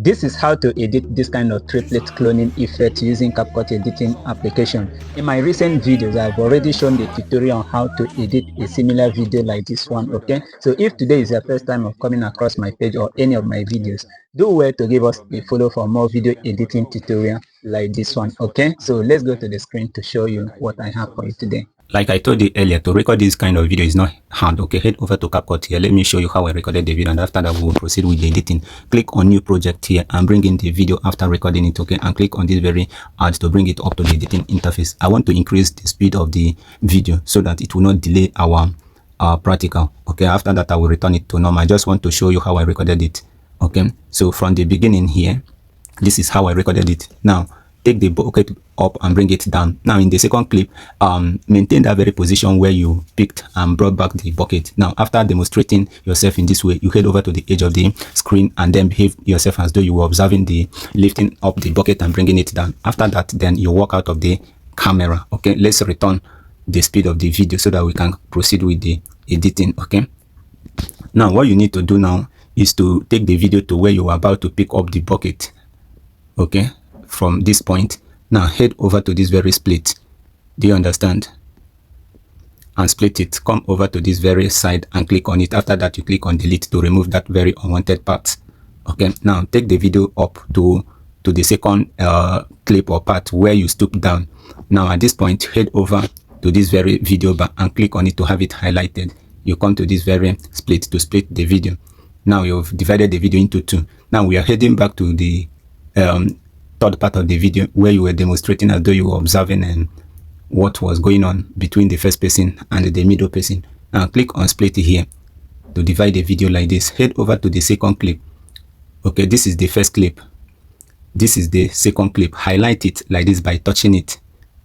This is how to edit this kind of triplet cloning effect using CapCut editing application. In my recent videos, I've already shown the tutorial on how to edit a similar video like this one, okay? So if today is your first time of coming across my page or any of my videos, do well to give us a follow for more video editing tutorial like this one, okay? So let's go to the screen to show you what I have for you today. Like I told you earlier, to record this kind of video is not hard. Okay, head over to CapCut here. Let me show you how I recorded the video, and after that we will proceed with the editing. Click on new project here and bring in the video after recording it. Okay, and click on this very add to bring it up to the editing interface. I want to increase the speed of the video so that it will not delay our practical. Okay, after that I will return it to normal. I just want to show you how I recorded it. Okay, so from the beginning here, this is how I recorded it. Now take the bucket up and bring it down. Now in the second clip, maintain that very position where you picked and brought back the bucket. Now after demonstrating yourself in this way, you head over to the edge of the screen and then behave yourself as though you were observing the lifting up the bucket and bringing it down. After that, then you walk out of the camera. Okay, let's return the speed of the video so that we can proceed with the editing. Okay, now what you need to do now is to take the video to where you are about to pick up the bucket. Okay, from this point, now head over to this very split. Do you understand? And split it. Come over to this very side and click on it. After that, you click on delete to remove that very unwanted part. Okay, now take the video up to the second clip or part where you stoop down. Now at this point, head over to this very video bar and click on it to have it highlighted. You come to this very split to split the video. Now you've divided the video into two. Now we are heading back to the third part of the video where you were demonstrating as though you were observing what was going on between the first person and the middle person. Now click on split here to divide the video like this. Head over to the second clip. Okay, this is the first clip. This is the second clip. Highlight it like this by touching it.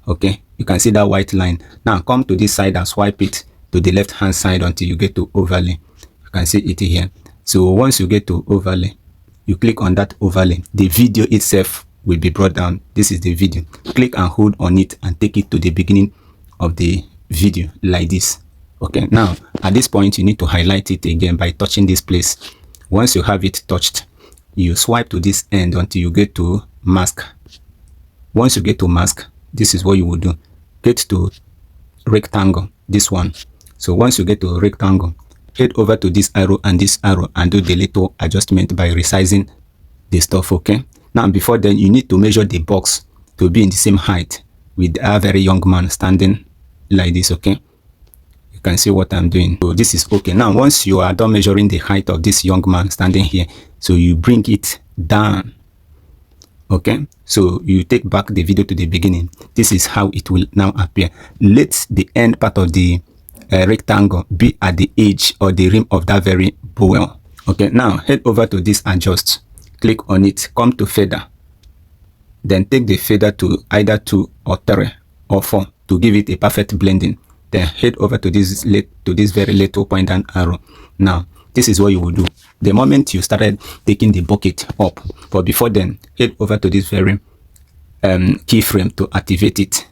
Okay, you can see that white line. Now come to this side and swipe it to the left hand side until you get to overlay. You can see it here. So once you get to overlay, you click on that overlay. The video itself will be brought down. This is the video. Click and hold on it and take it to the beginning of the video like this. Okay, now at this point you need to highlight it again by touching this place. Once you have it touched, you swipe to this end until you get to mask. Once you get to mask, this is what you will do. Get to rectangle, this one. So once you get to rectangle, head over to this arrow and do the little adjustment by resizing the stuff. Okay, now before then you need to measure the box to be in the same height with a very young man standing like this. Okay, you can see what I'm doing. So this is okay. Now once you are done measuring the height of this young man standing here, so you bring it down. Okay, so you take back the video to the beginning. This is how it will now appear. Let the end part of the rectangle be at the edge or the rim of that very bowl. Okay, now head over to this adjust. Click on it, come to feather, then take the feather to either 2 or 3 or 4 to give it a perfect blending. Then head over to this very little point and arrow. Now this is what you will do the moment you started taking the bucket up, but before then head over to this very keyframe to activate it.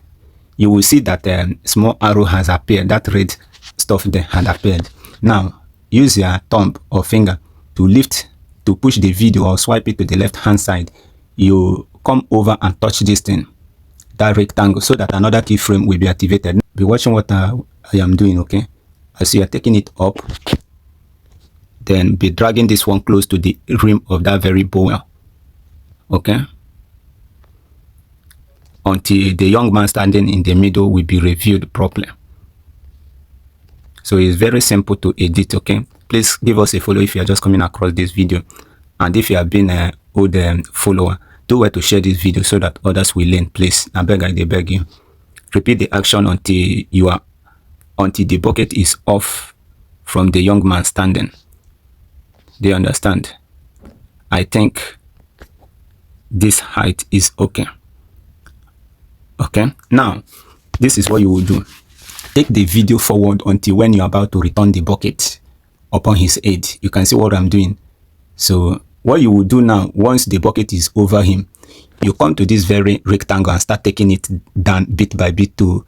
You will see that small arrow has appeared. That red stuff there had appeared. Now use your thumb or finger to lift, to push the video or swipe it to the left hand side. You come over and touch this thing, that rectangle, so that another keyframe will be activated. Be watching what I am doing. Okay, as you are taking it up, then be dragging this one close to the rim of that very bowl. Okay, until the young man standing in the middle will be reviewed properly. So it's very simple to edit. Okay, please give us a follow if you are just coming across this video, and if you have been an old follower, do well to share this video so that others will learn. Please, I beg you, repeat the action until the bucket is off from the young man standing. Do you understand? I think this height is okay. Okay, now this is what you will do. Take the video forward until when you're about to return the bucket upon his head. You can see what I'm doing. So what you will do now, once the bucket is over him, you come to this very rectangle and start taking it down bit by bit to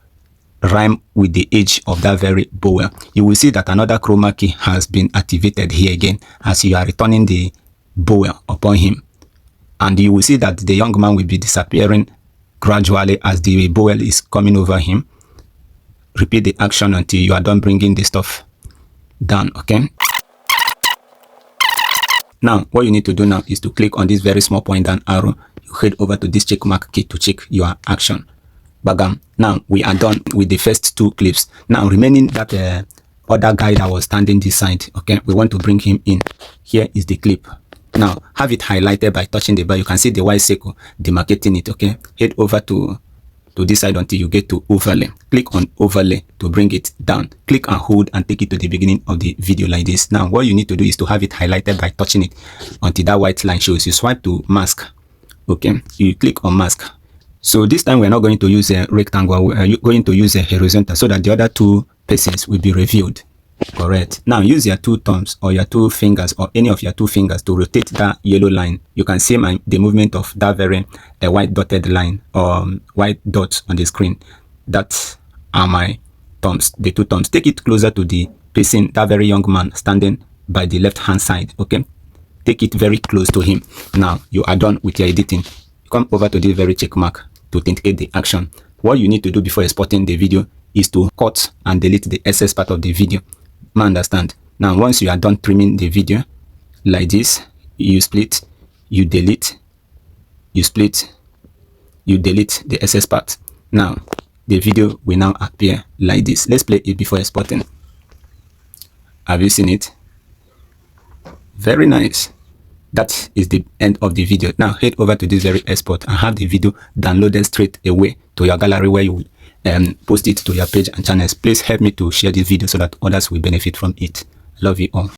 rhyme with the edge of that very bowl. You will see that another chroma key has been activated here again as you are returning the bowl upon him. and you will see that the young man will be disappearing gradually as the bowl is coming over him. Repeat the action until you are done bringing the stuff down. Okay, now what you need to do now is to click on this very small point down arrow. You head over to this check mark key to check your action. Bagam. Now we are done with the first 2 clips. Now remaining that other guy that was standing this side, okay, we want to bring him in. Here is the clip. Now have it highlighted by touching the bar. You can see the white circle demarcating it. Okay, head over to this side until you get to overlay. Click on overlay to bring it down. Click and hold and take it to the beginning of the video like this. Now what you need to do is to have it highlighted by touching it until that white line shows. You swipe to mask. Okay, you click on mask. So this time we're not going to use a rectangle, we're going to use a horizontal so that the other 2 pieces will be revealed. Correct. Now use your 2 thumbs or your 2 fingers or any of your 2 fingers to rotate that yellow line. You can see the movement of that very white dotted line or white dots on the screen. That are my thumbs, the 2 thumbs. Take it closer to the person, that very young man standing by the left hand side. Okay, take it very close to him. Now you are done with your editing. Come over to this very check mark to authenticate the action. What you need to do before exporting the video is to cut and delete the excess part of the video. Man, understand? Now once you are done trimming the video like this, you split, you delete, you split, you delete the excess part. Now the video will now appear like this. Let's play it before exporting. Have you seen it? Very nice. That is the end of the video. Now head over to this very export and have the video downloaded straight away to your gallery where you will post it to your page and channels. Please help me to share this video so that others will benefit from it. I love you all.